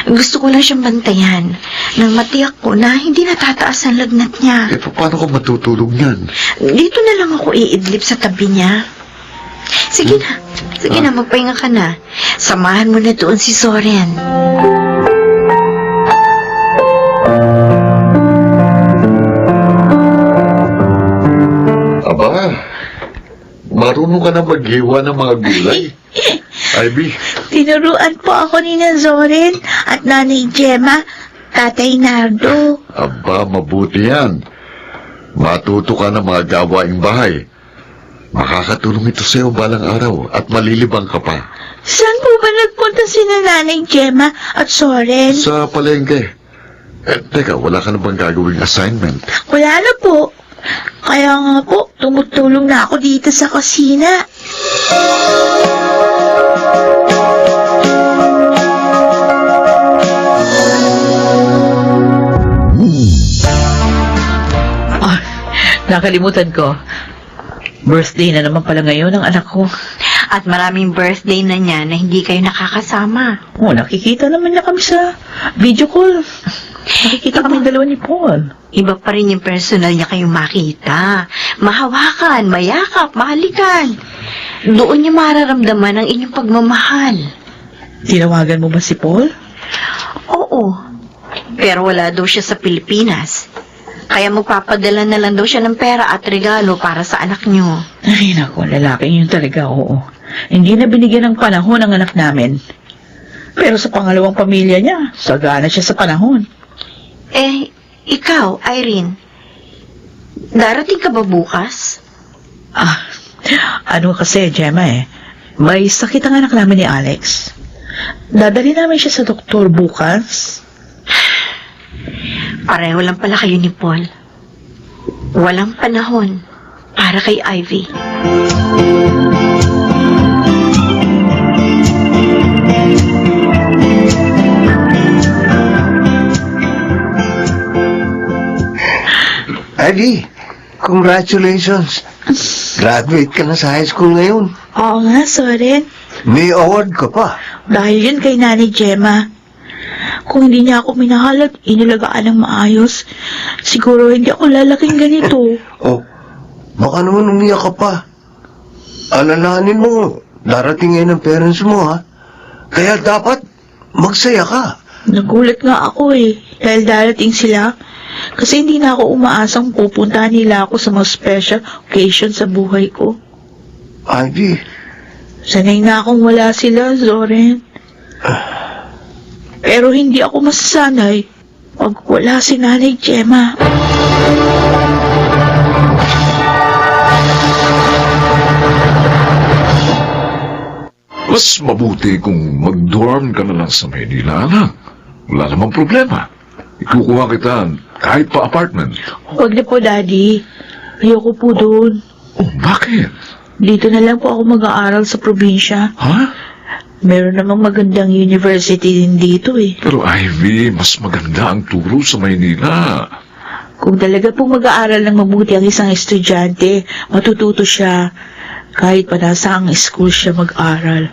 Gusto ko lang siyang bantayan nang matiyak ko na hindi natataas ang lagnat niya. Paano ko matutulog niyan? Dito na lang ako iidlip sa tabi niya. Sige na, magpahinga ka na. Samahan mo na doon si Soren. Aba, marunong ka na maghiwa ng mga gulay. Ivy, Tinuruan po ako ni Zoren at Nanay Gemma, Tatay Nardo. aba, mabuti yan. Matuto ka ng mga gawaing bahay. Makakatulong ito sa'yo balang araw at malilibang ka pa. Saan po ba nagpunta sina Nanay Gemma at Soren? Sa palengke. Teka, wala ka na bang gagawing assignment? Wala na po. Kaya nga po, tumutulong na ako dito sa kusina. Nakalimutan ko. Birthday na naman pala ngayon ng anak ko. At maraming birthday na niya na hindi kayo nakakasama. Oh, nakikita naman niya kami sa video call. Nakikita kami dalawa ni Paul. Iba pa rin yung personal niya kayong makita. Mahawakan, mayakap, mahalikan. Doon niya mararamdaman ang inyong pagmamahal. Tinawagan mo ba si Paul? Oo. Pero wala daw siya sa Pilipinas. Kaya magpapadala na lang daw siya ng pera at regalo para sa anak niyo. Ay, naku, lalaking yun talaga, oo. Hindi na binigyan ng panahon ang anak namin. Pero sa pangalawang pamilya niya, sagana siya sa panahon. Eh, ikaw, Irene, darating ka ba bukas? Ano kasi, Gemma may sakit ang anak namin ni Alex. Dadali namin siya sa doktor bukas. Pareho lang pala kayo ni Paul. Walang panahon para kay Ivy. Ivy, congratulations. Graduate ka na sa high school ngayon. Oo nga, Soren. May award ka pa. Dahil yun kay Nani Gemma. Kung hindi niya ako minahal at inilagaan ng maayos, siguro hindi ako lalaking ganito. Oh, baka naman umiyak ka pa. Alalahanin mo, darating ngayon ang parents mo, ha? Kaya dapat magsaya ka. Nagulat nga ako dahil darating sila. Kasi hindi na ako umaasang pupuntahan nila ako sa mga special occasion sa buhay ko. Ivy, Sanay na akong wala sila, Zoren. Pero hindi ako masasanay pag wala si Nanay Gemma. Mas mabuti kung mag-dorm ka na lang sa Maynila, anak. Wala namang problema. Ikukuha kita kahit pa apartment. Huwag na po, Daddy. Ayoko po doon. Oh, bakit? Dito na lang po ako mag-aaral sa probinsya. Ha? Meron namang magandang university din dito Pero Ivy, mas maganda ang turo sa Maynila. Kung talaga po mag-aaral ng mabuti ang isang estudyante, matututo siya kahit pa nasa ang school siya mag-aral.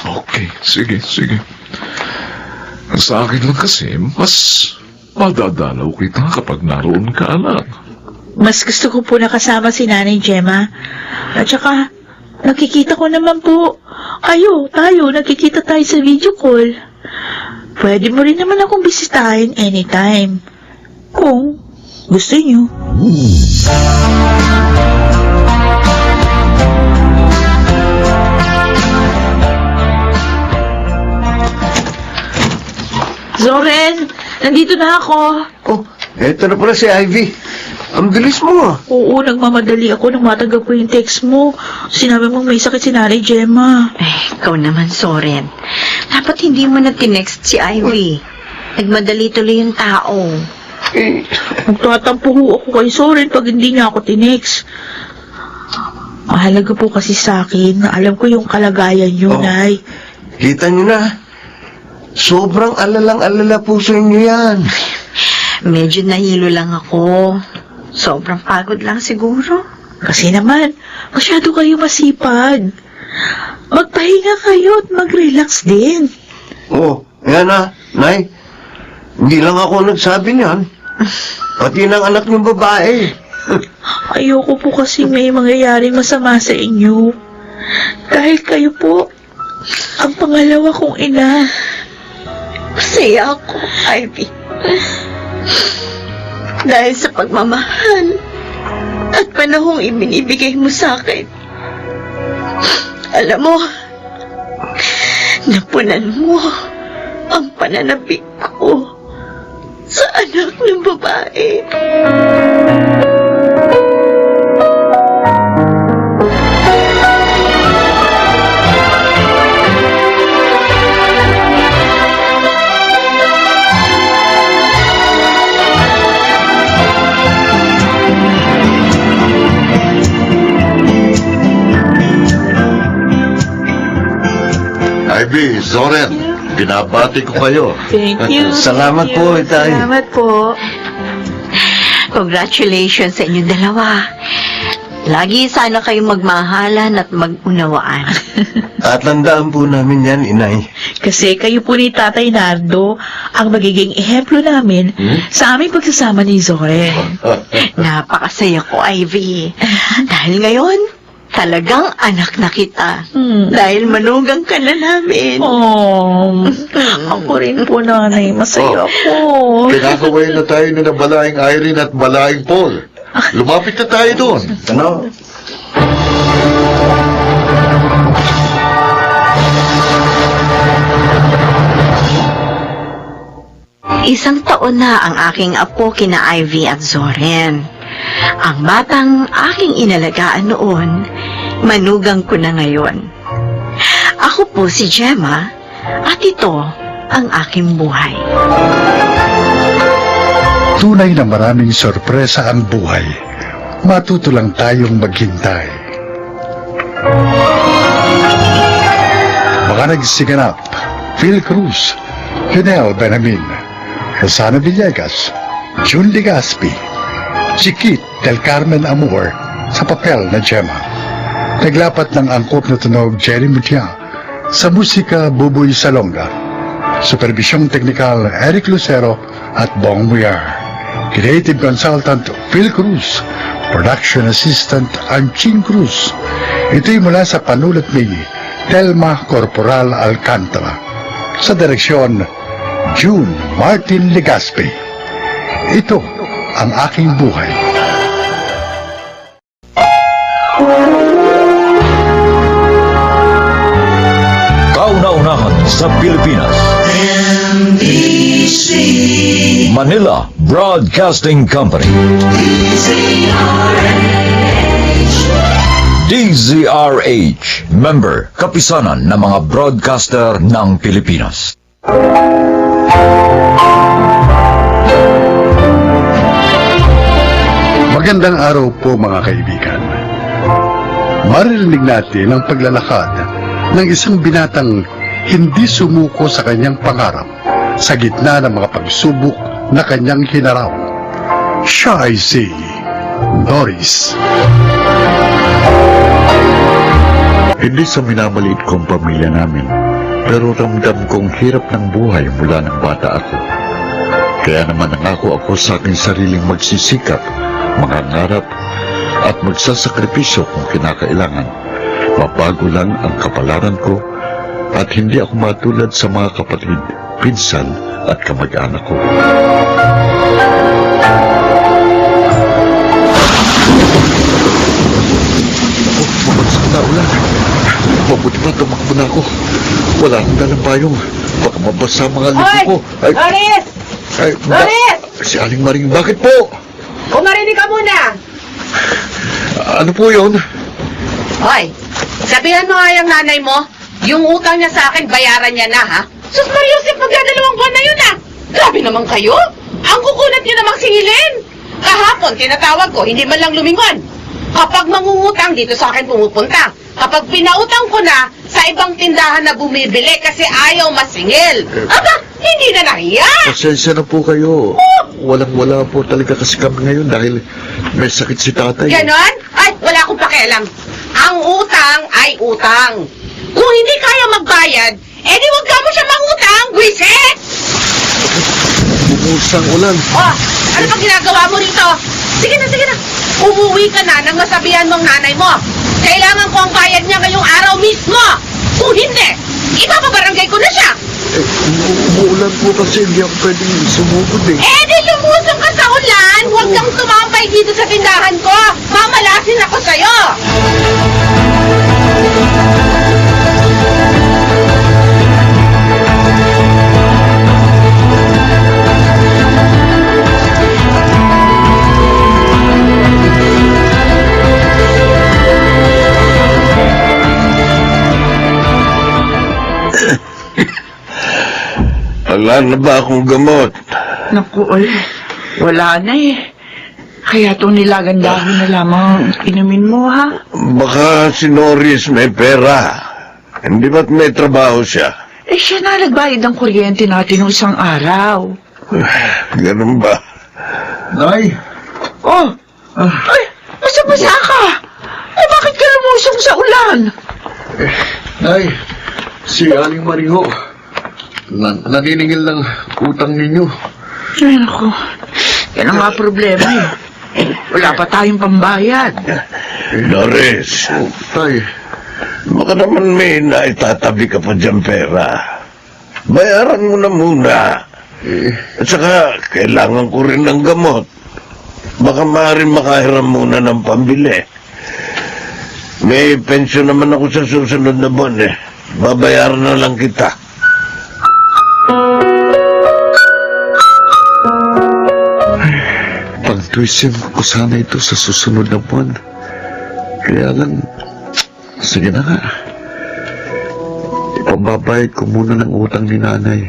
Okay, sige. Sa akin lang kasi, mas madadalaw kita kapag naroon ka, anak. Mas gusto ko po nakasama si Nanay Gemma. At saka, nakikita ko naman po. Tayo, nakikita tayo sa video call. Pwede mo rin naman akong bisitahin anytime. Kung gusto niyo. Zoren, nandito na ako. oh, eto na pala si Ivy. Ang bilis mo, ah. Oo, nagmamadali ako nang matanggap ko yung text mo. Sinabi mong may sakit si Nanay Gemma. Ikaw naman, Soren. Dapat hindi mo na tinext si Ivy. Nagmadali tuloy yung tao. Magtatampo ho ako kay Soren pag hindi niya ako tinext. Mahalaga po kasi sa akin na alam ko yung kalagayan niyo, Nay. Kita nyo na. Sobrang alalang-alala po sa inyo yan. Medyo nahilo lang ako. Sobrang pagod lang siguro. Kasi naman, masyado kayo masipag. Magpahinga kayo at mag-relax din. Oh, yan na, Nay. Hindi lang ako nagsabi niyan. Pati ng anak ng babae. Ayoko po kasi may mangyayaring masama sa inyo. Dahil kayo po, ang pangalawa kong ina. Masaya ako, Ivy. Dahil sa pagmamahal at panahong ibinibigay mo sa akin. Alam mo, napunan mo ang pananabik ko sa anak ng babae. Ivy, Zoren, binabati ko kayo. Thank you. Salamat po, Itay. Salamat po. Congratulations sa inyong dalawa. Lagi sana kayong magmahalan at magunawaan. At tandaan po namin yan, Inay. Kasi kayo po ni Tatay Nardo ang magiging ehemplo namin sa aming pagsasama ni Zoren. Napakasaya ko, Ivy. Dahil ngayon, Talagang anak na kita. Dahil manugang ka na namin. Oh, ako rin po, nanay. Masaya ako. Kinakaway na tayo na Balaing Irene at Balaing Paul. Lumapit na tayo doon. Ano? Isang taon na ang aking apo kina Ivy at Zoren. Ang batang aking inalagaan noon, manugang ko na ngayon. Ako po si Gemma at ito ang aking buhay. Tunay na maraming sorpresa ang buhay. Matuto lang tayong maghintay. Mga nagsiganap, Phil Cruz, Lionel Benamin, Rosana Villegas, June Legaspi, Chiquit del Carmen Amor sa papel na Gemma. Naglapat ng angkop na tunog Jerry Mutia sa musika Buboy Salonga. Supervisyong teknikal Eric Lucero at Bong Muyar. Creative Consultant Phil Cruz. Production Assistant Anching Cruz. Ito'y mula sa panulat ni Telma Corporal Alcantara. Sa direksyon, June Martin Legaspi. Ito ang aking buhay. Kauna-unahan sa Pilipinas. Manila Broadcasting Company. DZRH. Member, kapisanan ng mga broadcaster ng Pilipinas. Magandang araw po mga kaibigan. Maririnig natin ang paglalakad ng isang binatang hindi sumuko sa kanyang pangarap sa gitna ng mga pagsubok na kanyang hinarap. Siya ay si Doris. Hindi sa minamaliit kong pamilya namin, pero ramdam kong hirap ng buhay mula ng bata ako. Kaya naman nangako ako sa aking sariling magsisikap, mangangarap, at magsasakripisyo kung kinakailangan. Mabago lang ang kapalaran ko at hindi ako matulad sa mga kapatid, pinsan at kamag-anak ko. Mabagsak na ulan. Mabuti pa tumakbo na ako. Wala akong dalang payong. Baka mabasa mga lipo ko. Doris! Doris! Si Aling Maring, bakit po? Kumarinig ka muna! Ano po yun? Hoy, sabihan mo nga yung nanay mo, yung utang niya sa akin, bayaran niya na, ha? Sus Mariusip, magdadalawang buwan na yun, ha? Grabe naman kayo! Ang kukulat niyo namang singilin! Kahapon, tinatawag ko, hindi man lang lumingon. Kapag mangungutang, dito sa akin pumupunta. Kapag pinautang ko na, sa ibang tindahan na bumibili kasi ayaw masingil. Aba, hindi na nahiya! Pasensya na po kayo. Walang-wala po talaga kasi kami ngayon dahil may sakit si tatay. Ganon? Ay, wala akong pakialam. Ang utang ay utang. Kung hindi kaya magbayad, edi wag ka mo siya mangutang, wiset! Bumusang ulan. Oh, ano pang ginagawa mo rito? Sige na, sige na. Umuwi ka na nang masabihan mong nanay mo. Kailangan ko ang bayad niya ngayong araw mismo. Kung hindi, ipapabarangay ko na siya. Umuulan po kasi hindi ako pwedeng sumugod eh. Eh, di lumusong ka sa ulan. Huwag kang tumambay dito sa tindahan ko. Mamalasin ako sa'yo. Wala na ba akong gamot? Naku, wala na eh. Kaya itong nilagang dahon na lamang inumin mo, ha? Baka si Norris may pera. Hindi ba't may trabaho siya? Eh, siya na nagbayad ng kuryente natin ng isang araw. Ganun ba? Nay! Oh! Ay, basa-basa ka! Eh, bakit ka lumusong sa ulan? Nay! Si Aling Mariho. Naniningil ng utang ninyo. Ay, naku. Yan ang nga problema eh. Wala pa tayong pambayad. Doris, Tay, baka naman may naitatabi ka pa dyan pera. Bayaran mo na muna. At saka, kailangan ko rin ng gamot. Baka maaaring makahiram muna ng pambili. May pensyon naman ako sa susunod na buwan eh. Babayaran na lang kita. pang-tuition ko sana ito sa susunod na buwan. Kaya lang, sige na nga. Ipambabayad ko muna ng utang ni nanay.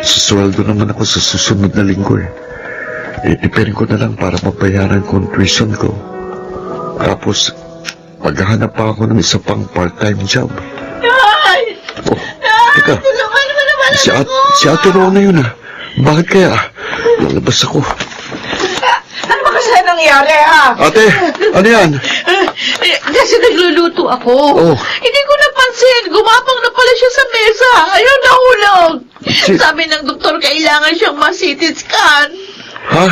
Susweldo naman ako sa susunod na linggo eh. Itipirin ko na lang para mabayaran ko ang tuition ko. Tapos, maghahanap pa ako ng isa pang part-time job. Nay! Oh, teka. Tulungan mo naman ako! Si Ate Rona yun ah. Bakit kaya? Lalabas ako. Ano ba kasi nangyari, ha? Ate, ano yan? Kasi nagluluto ako. Oh. Hindi ko napansin. Gumapang na pala siya sa mesa. Ayaw nahulog. Sabi ng doktor, kailangan siyang ma-CT scan. Ha?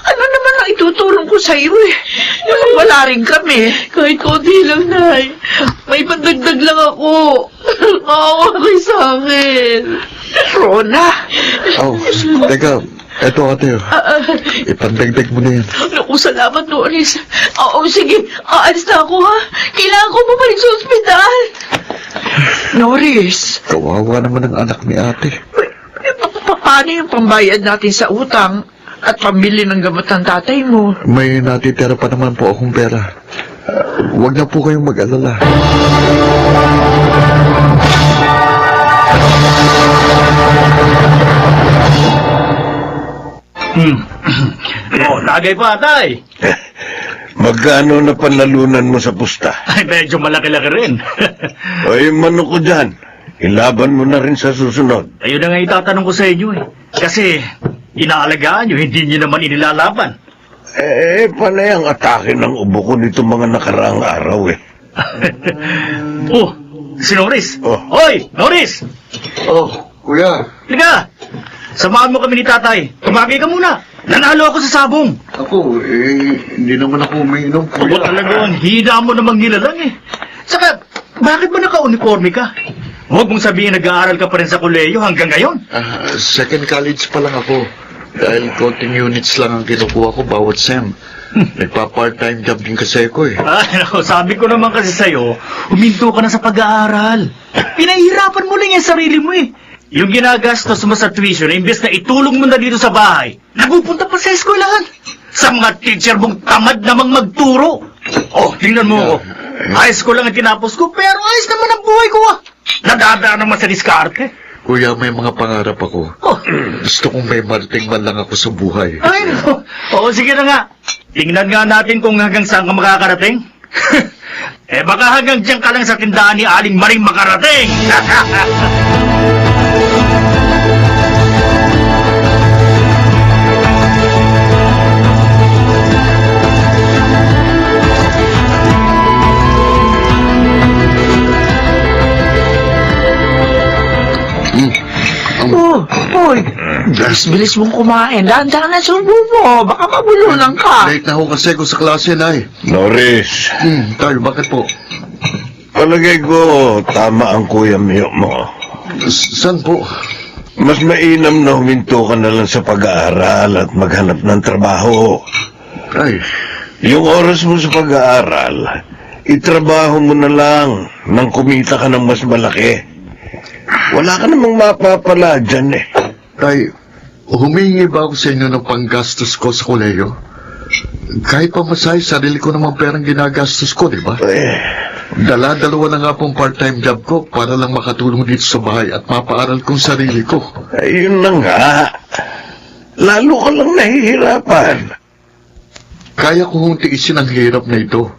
Ano naman ang itutulong ko sa iyo eh? Wala rin kami. Kahit konti lang, Nay. May pandagdag lang ako. Maawa kayo sa akin. Rona? Oh, teka. Eto ate. Ipandagdag mo na yan. Naku, salamat, Doris. Oo, sige. Aalis na ako, ha? Kailangan ko bumalik sa ospital. Norris, Kawawa naman ang anak ni ate. paano yung pambayad natin sa utang at pambili ng gamot ng tatay mo? May natitira pa naman po akong pera. Huwag na po kayong mag-alala. Oh, lagay pa, tay. Magkano na panalunan mo sa pusta? Ay, medyo malaki-laki rin. O yung manok ko dyan, ilaban mo na rin sa susunod. Ayun na nga itatanong ko sa inyo eh. Kasi, inaalagaan nyo, hindi nyo naman inilalaban. Panay ang atake ng ubo ko nito mga nakaraang araw eh. Oh, si Norris. Oh. Hoy, Norris! Oh, kuya. Liga! Samahan mo kami ni tatay. Tumagay ka muna. Nanalo ako sa sabong. Ako, hindi naman ako umiinom, Ako kuya. talaga, ang hina mo namang nilalang eh. Saka, bakit ba naka-uniforme ka? Huwag mong sabihin nag-aaral ka pa rin sa koleyo hanggang ngayon. Second college pa lang ako. Dahil konting units lang ang kinukuha ko bawat sem. Nagpa-part-time job din kasi ako eh. Ay, naku, sabi ko naman kasi sa'yo, huminto ka na sa pag-aaral. Pinahihirapan mo lang yung sarili mo eh. Yung ginagastos mo sa tuition, imbes na itulong mo na dito sa bahay, napupunta pa sa eskwelahan. Sa mga teacher mong tamad namang magturo. Oh, tingnan mo ako. High school lang ang tinapos ko, pero ayos naman ang buhay ko ah. Nadadaan naman sa diskarte. Kuya, may mga pangarap ako. Oh. Gusto kong may marating man lang ako sa buhay. Ay, no. Oo, sige na nga. Tingnan nga natin kung hanggang saan ka makakarating. Baka hanggang dyan ka lang sa tindahan ni Aling Maring makarating. Oh, hoy, bilis mong kumain. Dahan-dahan na subo mo. Baka mabulunan ka. Late na ako kasi ko sa klase, Nay. Norris, Tayo, bakit po? palagay ko tama ang kuya Mio mo. Saan po? Mas mainam na huminto ka na lang sa pag-aaral at maghanap ng trabaho. Ay, Yung oras mo sa pag-aaral, itrabaho mo na lang nang kumita ka ng mas malaki. Wala ka namang mapapala dyan eh. Tay, humingi ba ako sa inyo ng panggastos ko sa koleyo? Kahit pa masay, sarili ko namang perang ginagastos ko, di ba? Dala-dalawa na nga pong part-time job ko para lang makatulong dito sa bahay at mapaaral kong sarili ko. Ayun na nga. Lalo ka lang nahihirapan. Kaya ko hong tiisin ang hirap na ito,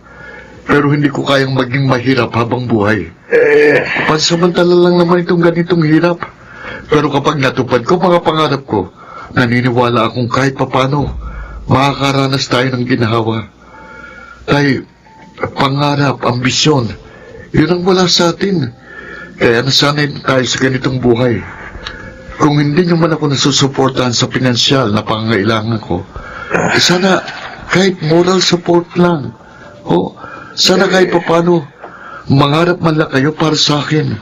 pero hindi ko kayang maging mahirap habang buhay. Pansamantala lang naman itong ganitong hirap. Pero kapag natupad ko mga pangarap ko, naniniwala akong kahit papano, makakaranas tayo ng ginhawa. Tay, pangarap, ambisyon, yun ang wala sa atin. Kaya nasanay na tayo sa ganitong buhay. Kung hindi nyo man ako nasusuportahan sa pinansyal na pangangailangan ko, sana Kahit moral support lang. O, sana kahit papano, mangarap man lang kayo para sa akin.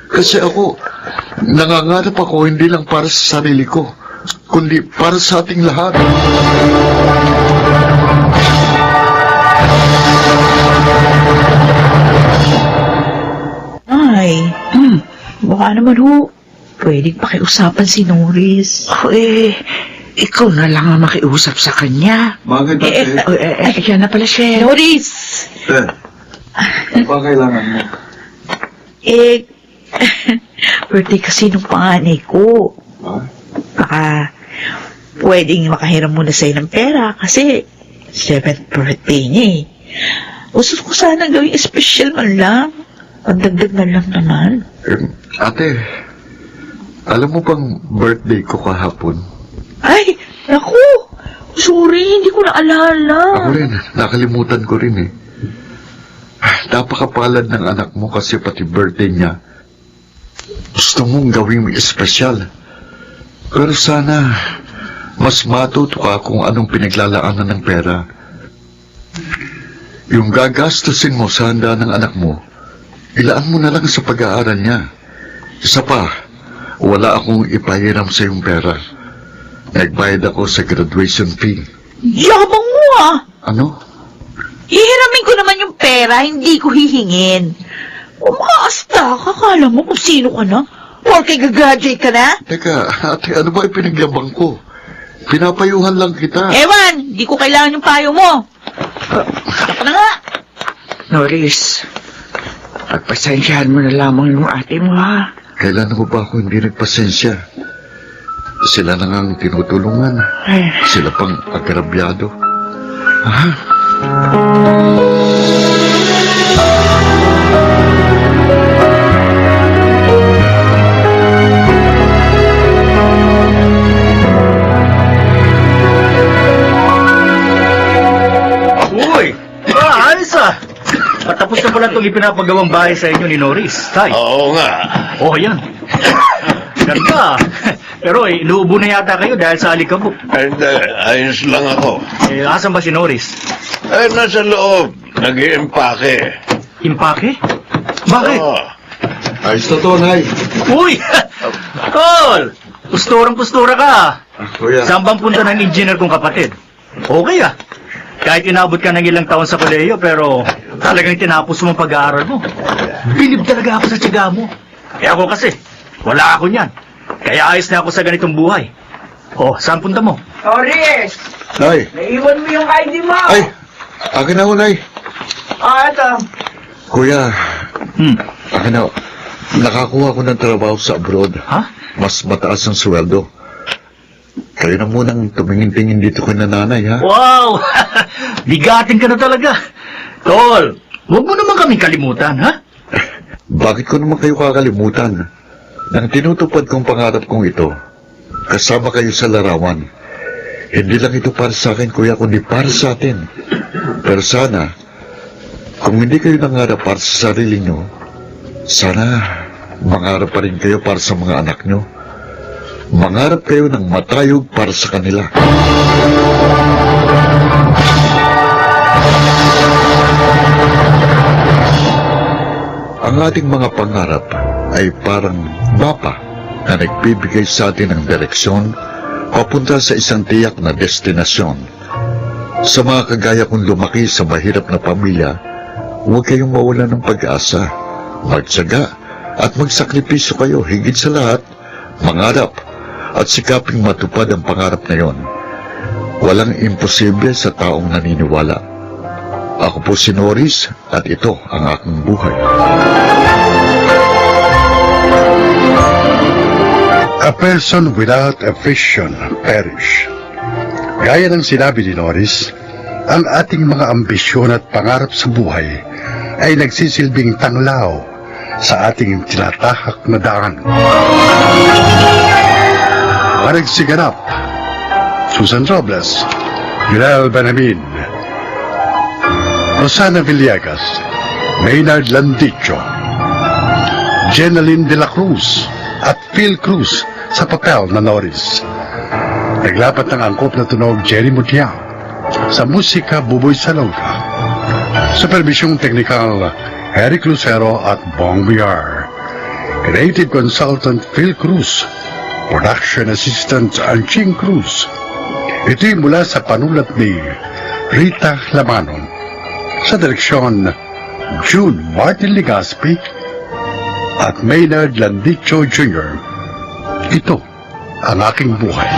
Kasi ako, nangangarap ako hindi lang para sa sarili ko, kundi para sa ating lahat. Ay, baka naman ho, pwedeng pakiusapan si Norris. Ikaw na lang ang makiusap sa kanya. Bakit Yan na pala siya. Norris! Ba kailangan mo? Birthday kasi nung panganay ko. Baka pwedeng makahiram muna sa'yo ng pera kasi 7th birthday niya eh. Gusto ko sana gawing special man lang. Pagdagdag na lang naman. Ate, alam mo bang birthday ko kahapon? Ay, naku! Sorry, hindi ko naalala. Ako rin, nakalimutan ko rin eh. Napakapalad ng anak mo kasi pati birthday niya. Gusto mong gawing espesyal. Pero sana, mas matuto ka kung anong pinaglalaanan ng pera. Yung gagastusin mo sa handa ng anak mo, ilaan mo na lang sa pag-aaral niya. Isa pa, wala akong ipahiram sa yung pera. Nagbayad ako sa graduation fee. Yabang mo ah! Ano? Hihiramin ko naman yung pera, hindi ko hihingin. Umaasta, kakala mo kung sino ka na? Porque gagraduate ka na? Teka, ate, ano ba ipinagyabang ko? Pinapayuhan lang kita. Ewan, di ko kailangan yung payo mo. Ako na nga. Norris, pagpasensyahan mo na lamang yung ate mo, ha? Kailan mo ba ako hindi nagpasensya? Sila na ngang tinutulungan. Sila pang agrabyado. Ha? Uy! Ayos ah! Patapos na pala itong ipinapagawang bahay sa inyo ni Norris. Tay. Oo nga. Oh, yan. Ganda. Pero inuubo na yata kayo dahil sa alikabok. Ayos lang ako. Asan ba si Norris? Nasa loob. Nag-iimpake. Impake? Bakit? Oo. Ayos na to, Nay. Uy! Tol! Pusturang-pustura ka. Kuya. Saan bang punta ng engineer kong kapatid? Okay ah. Kahit inabot ka ng ilang taon sa kolehiyo, pero talagang tinapos mo ang pag-aaral mo. Bilib talaga ako sa tiyaga mo. Eh ako kasi, wala ako niyan. Kaya ayos na ako sa ganitong buhay. Oh, saan punta mo? Norris, Nay. naiwan mo yung ID mo. Ay! Akin na ho, Nay. Ito. Kuya. Akin na ho. Nakakuha ko ng trabaho sa abroad. Ha? Mas mataas ang sweldo. Kayo na munang tumingin-tingin dito kay nanay, ha? Wow! Bigatin ka na talaga. Tol, huwag mo naman kaming kalimutan, ha? Bakit ko naman kayo kakalimutan? Nang tinutupad kong pangarap kong ito, kasama kayo sa larawan. Hindi lang ito para sa akin, kuya, kundi para sa atin. Pero sana, kung hindi kayo nangarap para sa sarili nyo, sana mangarap pa rin kayo para sa mga anak nyo. Mangarap kayo ng matayog para sa kanila. Ang ating mga pangarap ay parang mapa na nagbibigay sa atin ng direksyon papunta sa isang tiyak na destinasyon. Sa mga kagaya kong lumaki sa mahirap na pamilya, huwag kayong mawala ng pag-asa. Magtiyaga at magsakripisyo kayo, higit sa lahat, mangarap at sikaping matupad ang pangarap na yon. Walang imposible sa taong naniniwala. Ako po si Norris at ito ang aking buhay. A person without a vision perish. Gaya ng sinabi ni Norris, ang ating mga ambisyon at pangarap sa buhay ay nagsisilbing tanglaw sa ating tinatahak na daan. Maragsiganap, Susan Robles, Yurel Benamin, Rosana Villegas, Maynard Landicho, Jenaline de la Cruz at Phil Cruz sa papel na Norris. Naglapat ng angkop na tunog Jerry Mutiao. Sa musika, Buboy Salonga. Supervisyong teknikal, Eric Lucero at Bong Villar. Creative Consultant Phil Cruz. Production Assistant Anching Cruz. Ito'y mula sa panulat ni Rita Lamanon. Sa direksyon, June Martin Legaspi at Maynard Landicho Jr. Ito ang aking buhay.